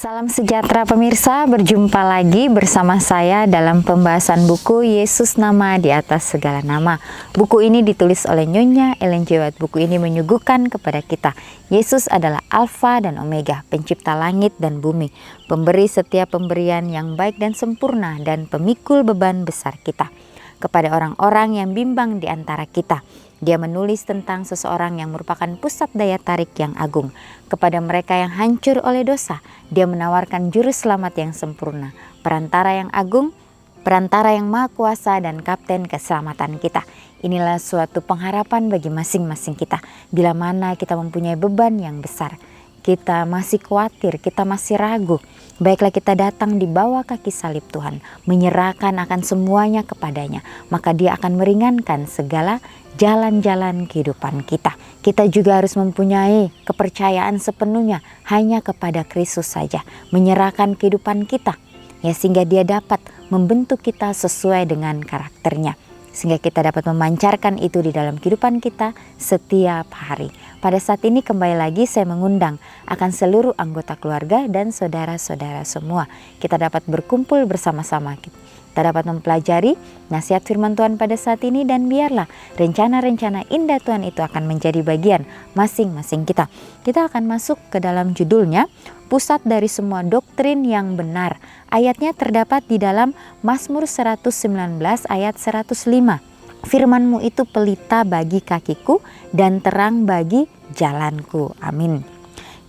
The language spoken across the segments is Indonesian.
Salam sejahtera pemirsa, berjumpa lagi bersama saya dalam pembahasan buku Yesus Nama di Atas Segala Nama. Buku ini ditulis oleh Nyonya Ellen G. White. Buku ini menyuguhkan kepada kita Yesus adalah Alfa dan Omega, pencipta langit dan bumi, pemberi setiap pemberian yang baik dan sempurna, dan pemikul beban besar kita. Kepada orang-orang yang bimbang di antara kita, Dia menulis tentang seseorang yang merupakan pusat daya tarik yang agung. Kepada mereka yang hancur oleh dosa, Dia menawarkan juru selamat yang sempurna, perantara yang agung, perantara yang maha kuasa, dan kapten keselamatan kita. Inilah suatu pengharapan bagi masing-masing kita. Bila mana kita mempunyai beban yang besar, kita masih khawatir, kita masih ragu, baiklah kita datang di bawah kaki salib Tuhan, menyerahkan akan semuanya kepadanya, maka Dia akan meringankan segala jalan-jalan kehidupan kita. Kita juga harus mempunyai kepercayaan sepenuhnya hanya kepada Kristus saja, menyerahkan kehidupan kita, ya, sehingga Dia dapat membentuk kita sesuai dengan karakternya, sehingga kita dapat memancarkan itu di dalam kehidupan kita setiap hari. Pada saat ini kembali lagi saya mengundang akan seluruh anggota keluarga dan saudara-saudara semua. Kita dapat berkumpul bersama-sama. Kita dapat mempelajari nasihat firman Tuhan pada saat ini, dan biarlah rencana-rencana indah Tuhan itu akan menjadi bagian masing-masing kita. Kita akan masuk ke dalam judulnya, Pusat dari Semua Doktrin yang Benar. Ayatnya terdapat di dalam Mazmur 119 ayat 105. Firman-Mu itu pelita bagi kakiku dan terang bagi jalanku. Amin.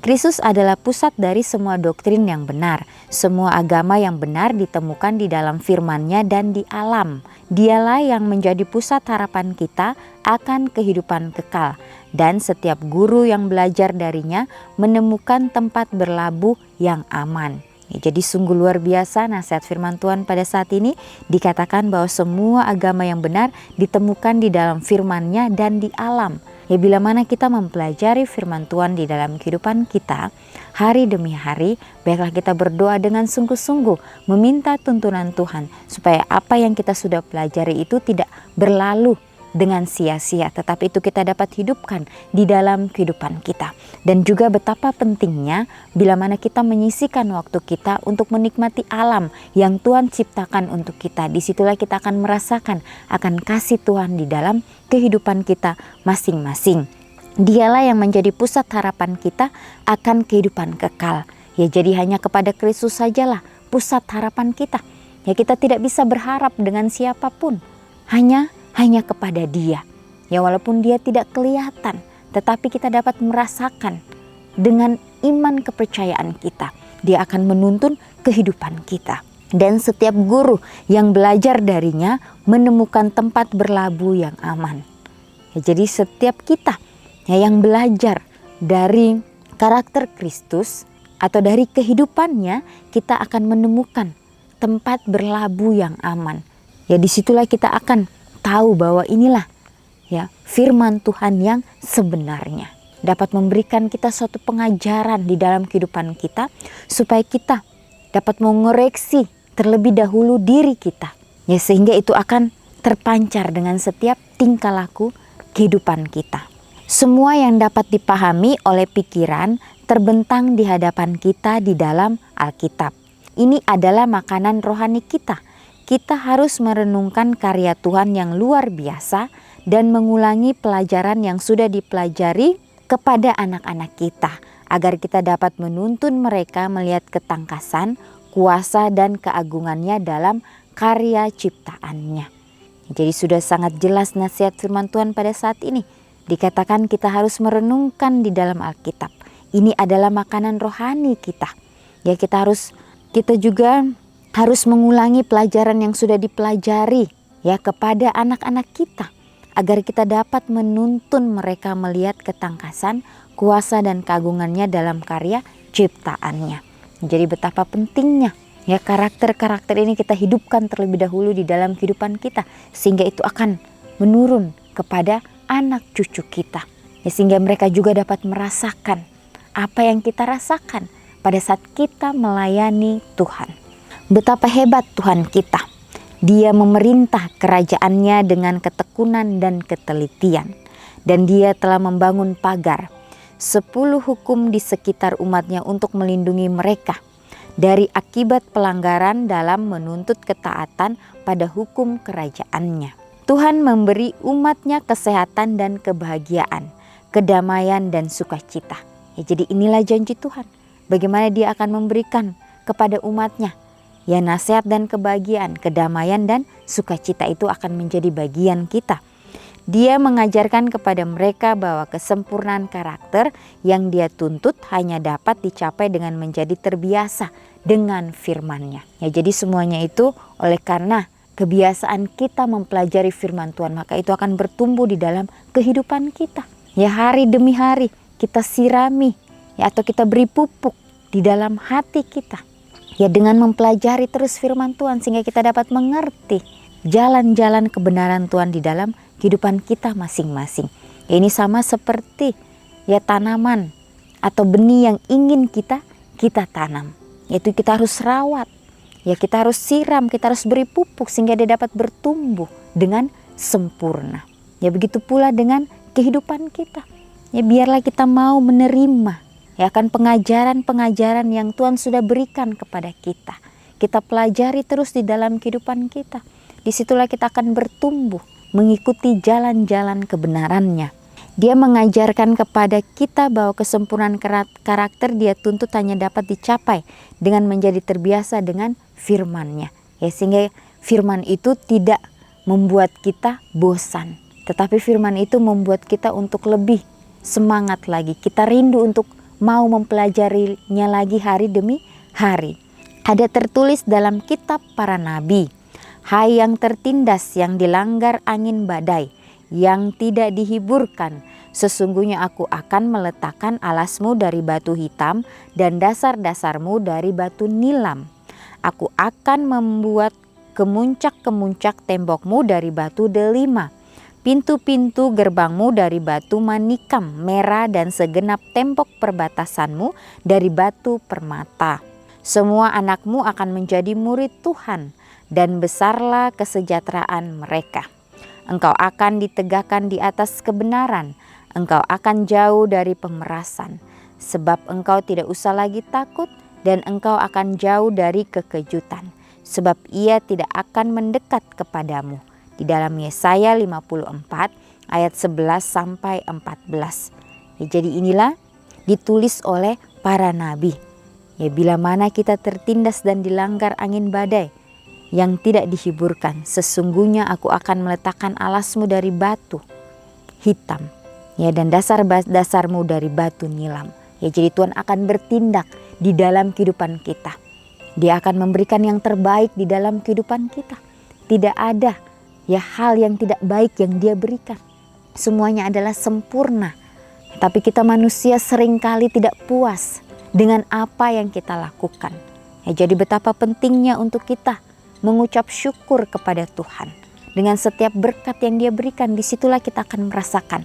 Kristus adalah pusat dari semua doktrin yang benar. Semua agama yang benar ditemukan di dalam firman-Nya dan di alam. Dialah yang menjadi pusat harapan kita akan kehidupan kekal. Dan setiap guru yang belajar darinya menemukan tempat berlabuh yang aman. Jadi sungguh luar biasa nasihat firman Tuhan pada saat ini. Dikatakan bahwa semua agama yang benar ditemukan di dalam firman-Nya dan di alam. Ya, bila mana kita mempelajari firman Tuhan di dalam kehidupan kita hari demi hari, baiklah kita berdoa dengan sungguh-sungguh, meminta tuntunan Tuhan supaya apa yang kita sudah pelajari itu tidak berlalu dengan sia-sia, tetapi itu kita dapat hidupkan di dalam kehidupan kita. Dan juga betapa pentingnya bila mana kita menyisihkan waktu kita untuk menikmati alam yang Tuhan ciptakan untuk kita. Disitulah kita akan merasakan akan kasih Tuhan di dalam kehidupan kita masing-masing. Dialah yang menjadi pusat harapan kita akan kehidupan kekal. Ya, jadi hanya kepada Kristus sajalah pusat harapan kita. Ya, kita tidak bisa berharap dengan siapapun. Hanya kepada Dia. Ya, walaupun Dia tidak kelihatan, tetapi kita dapat merasakan dengan iman kepercayaan kita. Dia akan menuntun kehidupan kita. Dan setiap guru yang belajar darinya menemukan tempat berlabuh yang aman. Ya, jadi setiap kita yang belajar dari karakter Kristus atau dari kehidupannya, kita akan menemukan tempat berlabuh yang aman. Ya, disitulah kita akan tahu bahwa inilah ya firman Tuhan yang sebenarnya dapat memberikan kita suatu pengajaran di dalam kehidupan kita supaya kita dapat mengoreksi terlebih dahulu diri kita, ya, sehingga itu akan terpancar dengan setiap tingkah laku kehidupan kita. Semua yang dapat dipahami oleh pikiran terbentang di hadapan kita di dalam Alkitab. Ini adalah makanan rohani kita. Kita harus merenungkan karya Tuhan yang luar biasa dan mengulangi pelajaran yang sudah dipelajari kepada anak-anak kita, agar kita dapat menuntun mereka melihat ketangkasan, kuasa, dan keagungannya dalam karya ciptaannya. Jadi sudah sangat jelas nasihat firman Tuhan pada saat ini. Dikatakan kita harus merenungkan di dalam Alkitab. Ini adalah makanan rohani kita. Ya, kita juga harus mengulangi pelajaran yang sudah dipelajari ya kepada anak-anak kita, agar kita dapat menuntun mereka melihat ketangkasan, kuasa, dan keagungannya dalam karya ciptaannya. Jadi betapa pentingnya ya karakter-karakter ini kita hidupkan terlebih dahulu di dalam kehidupan kita, sehingga itu akan menurun kepada anak cucu kita, ya, sehingga mereka juga dapat merasakan apa yang kita rasakan pada saat kita melayani Tuhan. Betapa hebat Tuhan kita. Dia memerintah kerajaannya dengan ketekunan dan ketelitian. Dan Dia telah membangun pagar 10 hukum di sekitar umatnya untuk melindungi mereka. dari akibat pelanggaran dalam menuntut ketaatan pada hukum kerajaannya. Tuhan memberi umatnya kesehatan dan kebahagiaan, kedamaian dan sukacita. Ya, jadi inilah janji Tuhan. Bagaimana Dia akan memberikan kepada umatnya. Ya, nasihat dan kebahagiaan, kedamaian dan sukacita itu akan menjadi bagian kita. Dia mengajarkan kepada mereka bahwa kesempurnaan karakter yang Dia tuntut hanya dapat dicapai dengan menjadi terbiasa dengan firman-Nya. Ya, jadi semuanya itu oleh karena kebiasaan kita mempelajari firman Tuhan, maka itu akan bertumbuh di dalam kehidupan kita. Ya, hari demi hari kita sirami, ya, atau kita beri pupuk di dalam hati kita. Ya, dengan mempelajari terus firman Tuhan sehingga kita dapat mengerti jalan-jalan kebenaran Tuhan di dalam kehidupan kita masing-masing. Ya, ini sama seperti ya tanaman atau benih yang ingin kita tanam. Yaitu kita harus rawat. Ya, kita harus siram, kita harus beri pupuk sehingga dia dapat bertumbuh dengan sempurna. Ya, begitu pula dengan kehidupan kita. Ya, biarlah kita mau menerima ya akan pengajaran-pengajaran yang Tuhan sudah berikan kepada kita. Kita pelajari terus di dalam kehidupan kita. Disitulah kita akan bertumbuh mengikuti jalan-jalan kebenarannya. Dia mengajarkan kepada kita bahwa kesempurnaan karakter Dia tuntut hanya dapat dicapai dengan menjadi terbiasa dengan firman-Nya. Ya, sehingga firman itu tidak membuat kita bosan, tetapi firman itu membuat kita untuk lebih semangat lagi. Kita rindu untuk mau mempelajarinya lagi hari demi hari. Ada tertulis dalam kitab para nabi, "Hai yang tertindas, yang dilanggar angin badai, yang tidak dihiburkan, sesungguhnya aku akan meletakkan alasmu dari batu hitam dan dasar-dasarmu dari batu nilam. Aku akan membuat kemuncak-kemuncak tembokmu dari batu delima, pintu-pintu gerbangmu dari batu manikam merah dan segenap tembok perbatasanmu dari batu permata. Semua anakmu akan menjadi murid Tuhan dan besarlah kesejahteraan mereka. Engkau akan ditegakkan di atas kebenaran, engkau akan jauh dari pemerasan, sebab engkau tidak usah lagi takut dan engkau akan jauh dari kekejutan, sebab ia tidak akan mendekat kepadamu." Di dalam Yesaya 54 ayat 11 sampai 14. Ya, jadi inilah ditulis oleh para nabi. Ya, bila mana kita tertindas dan dilanggar angin badai yang tidak dihiburkan, sesungguhnya aku akan meletakkan alasmu dari batu hitam, ya, dan dasar-dasarmu dari batu nilam. Ya, jadi Tuhan akan bertindak di dalam kehidupan kita. Dia akan memberikan yang terbaik di dalam kehidupan kita. Tidak ada ya hal yang tidak baik yang Dia berikan. Semuanya adalah sempurna. Tapi kita manusia seringkali tidak puas dengan apa yang kita lakukan. Ya, jadi betapa pentingnya untuk kita mengucap syukur kepada Tuhan. Dengan setiap berkat yang Dia berikan, disitulah kita akan merasakan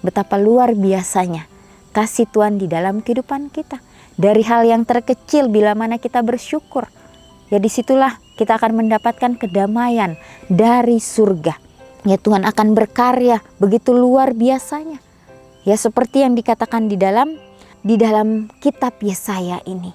betapa luar biasanya kasih Tuhan di dalam kehidupan kita. Dari hal yang terkecil, bila mana kita bersyukur, ya disitulah kita akan mendapatkan kedamaian dari surga. Ya, Tuhan akan berkarya begitu luar biasanya. Ya, seperti yang dikatakan di dalam kitab Yesaya ini.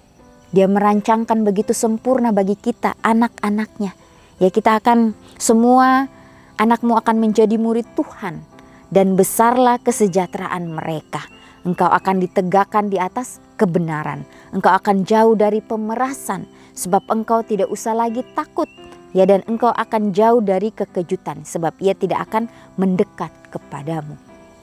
Dia merancangkan begitu sempurna bagi kita, anak-anaknya. Ya, kita akan semua anakmu akan menjadi murid Tuhan dan besarlah kesejahteraan mereka. Engkau akan ditegakkan di atas kebenaran. Engkau akan jauh dari pemerasan sebab engkau tidak usah lagi takut. Ya, dan engkau akan jauh dari kekejutan sebab ia tidak akan mendekat kepadamu.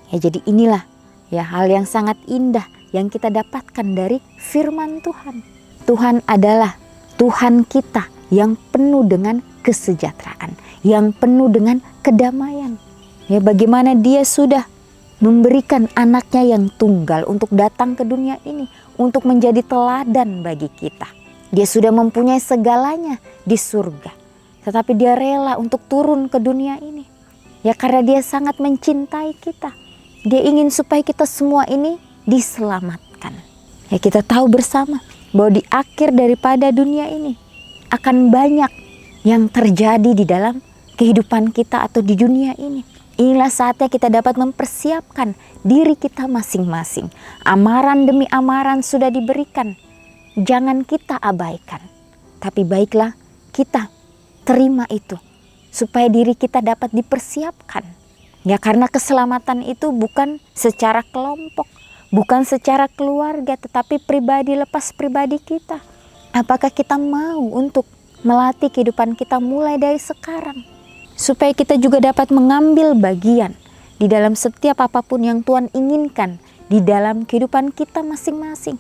Ya, jadi inilah ya hal yang sangat indah yang kita dapatkan dari firman Tuhan. Tuhan adalah Tuhan kita yang penuh dengan kesejahteraan, yang penuh dengan kedamaian. Ya, bagaimana Dia sudah memberikan anaknya yang tunggal untuk datang ke dunia ini, untuk menjadi teladan bagi kita. Dia sudah mempunyai segalanya di surga, tetapi Dia rela untuk turun ke dunia ini. Ya, karena Dia sangat mencintai kita. Dia ingin supaya kita semua ini diselamatkan. Ya, kita tahu bersama bahwa di akhir daripada dunia ini akan banyak yang terjadi di dalam kehidupan kita atau di dunia ini. Inilah saatnya kita dapat mempersiapkan diri kita masing-masing. Amaran demi amaran sudah diberikan. jangan kita abaikan. Tapi baiklah kita terima itu supaya diri kita dapat dipersiapkan. Ya, karena keselamatan itu bukan secara kelompok, bukan secara keluarga, tetapi pribadi lepas pribadi kita. Apakah kita mau untuk melatih kehidupan kita mulai dari sekarang, supaya kita juga dapat mengambil bagian di dalam setiap apapun yang Tuhan inginkan di dalam kehidupan kita masing-masing.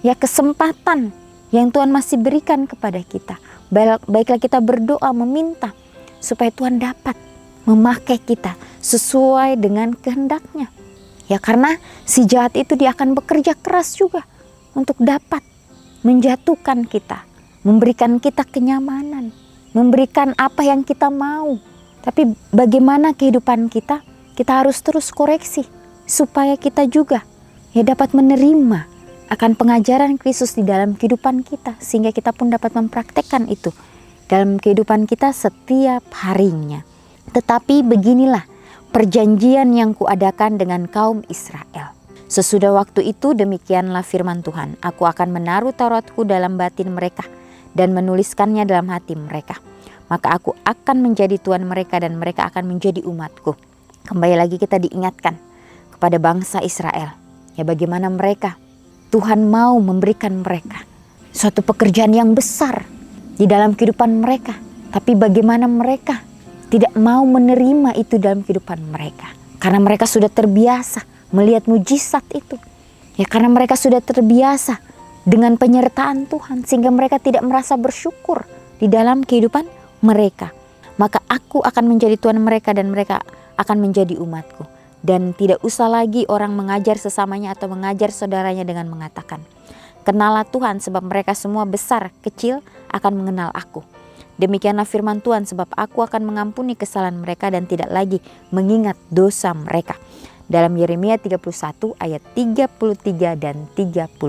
Ya, kesempatan yang Tuhan masih berikan kepada kita. Baiklah kita berdoa meminta supaya Tuhan dapat memakai kita sesuai dengan kehendak-Nya. Ya, karena si jahat itu dia akan bekerja keras juga untuk dapat menjatuhkan kita, memberikan kita kenyamanan, memberikan apa yang kita mau. Tapi bagaimana kehidupan kita? Kita harus terus koreksi supaya kita juga ya dapat menerima akan pengajaran Kristus di dalam kehidupan kita, sehingga kita pun dapat mempraktekkan itu dalam kehidupan kita setiap harinya. Tetapi beginilah perjanjian yang kuadakan dengan kaum Israel. Sesudah waktu itu demikianlah firman Tuhan, aku akan menaruh Tauratku dalam batin mereka dan menuliskannya dalam hati mereka. Maka aku akan menjadi Tuhan mereka dan mereka akan menjadi umatku. Kembali lagi kita diingatkan kepada bangsa Israel. Ya, bagaimana mereka, Tuhan mau memberikan mereka suatu pekerjaan yang besar di dalam kehidupan mereka. Tapi bagaimana mereka tidak mau menerima itu dalam kehidupan mereka. Karena mereka sudah terbiasa melihat mujizat itu. Ya, karena mereka sudah terbiasa dengan penyertaan Tuhan, sehingga mereka tidak merasa bersyukur di dalam kehidupan mereka. Maka aku akan menjadi Tuhan mereka dan mereka akan menjadi umatku. Dan tidak usah lagi orang mengajar sesamanya atau mengajar saudaranya dengan mengatakan, kenalah Tuhan, sebab mereka semua besar kecil akan mengenal aku. Demikianlah firman Tuhan, sebab aku akan mengampuni kesalahan mereka dan tidak lagi mengingat dosa mereka. Dalam Yeremia 31 ayat 33 dan 34.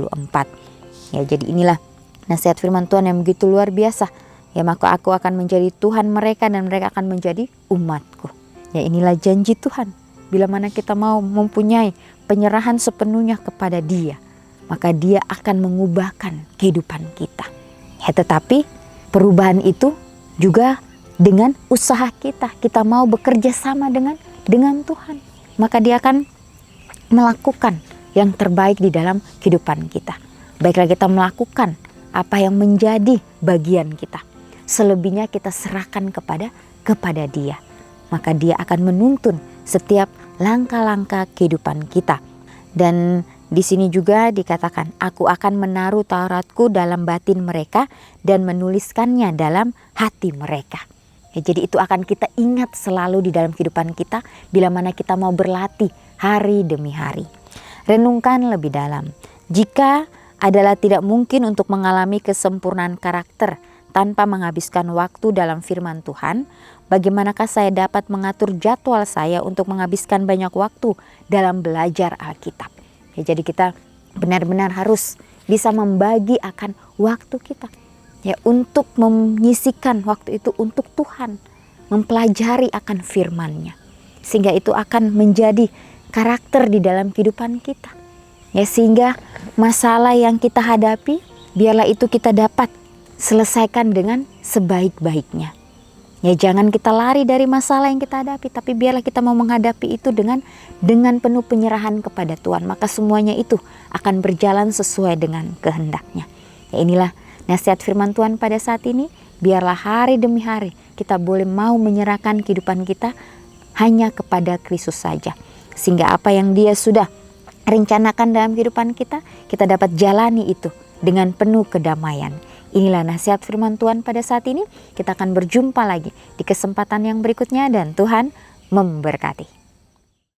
Ya, jadi inilah nasihat firman Tuhan yang begitu luar biasa. Ya, maka aku akan menjadi Tuhan mereka dan mereka akan menjadi umatku. Ya, inilah janji Tuhan. Bila mana kita mau mempunyai penyerahan sepenuhnya kepada Dia, maka Dia akan mengubahkan kehidupan kita. Ya, tetapi perubahan itu juga dengan usaha kita. Kita mau bekerja sama dengan Tuhan, maka Dia akan melakukan yang terbaik di dalam kehidupan kita. Baiklah kita melakukan apa yang menjadi bagian kita. Selebihnya kita serahkan kepada Dia. Maka Dia akan menuntun setiap langkah-langkah kehidupan kita. Dan di sini juga dikatakan, aku akan menaruh Tauratku dalam batin mereka dan menuliskannya dalam hati mereka. Ya, jadi itu akan kita ingat selalu di dalam kehidupan kita bila mana kita mau berlatih hari demi hari. Renungkan lebih dalam. Jika adalah tidak mungkin untuk mengalami kesempurnaan karakter tanpa menghabiskan waktu dalam firman Tuhan, bagaimanakah saya dapat mengatur jadwal saya untuk menghabiskan banyak waktu dalam belajar Alkitab? Ya, jadi kita benar-benar harus bisa membagi akan waktu kita. Ya, untuk menyisikan waktu itu untuk Tuhan, mempelajari akan firman-Nya. Sehingga itu akan menjadi karakter di dalam kehidupan kita. Ya, sehingga masalah yang kita hadapi, biarlah itu kita dapat selesaikan dengan sebaik-baiknya. Ya, jangan kita lari dari masalah yang kita hadapi, tapi biarlah kita mau menghadapi itu dengan penuh penyerahan kepada Tuhan. Maka semuanya itu akan berjalan sesuai dengan kehendak-Nya. Ya, inilah nasihat firman Tuhan pada saat ini. Biarlah hari demi hari kita boleh mau menyerahkan kehidupan kita hanya kepada Kristus saja. Sehingga apa yang Dia sudah rencanakan dalam kehidupan kita, kita dapat jalani itu dengan penuh kedamaian. Inilah nasihat firman Tuhan pada saat ini. Kita akan berjumpa lagi di kesempatan yang berikutnya dan Tuhan memberkati.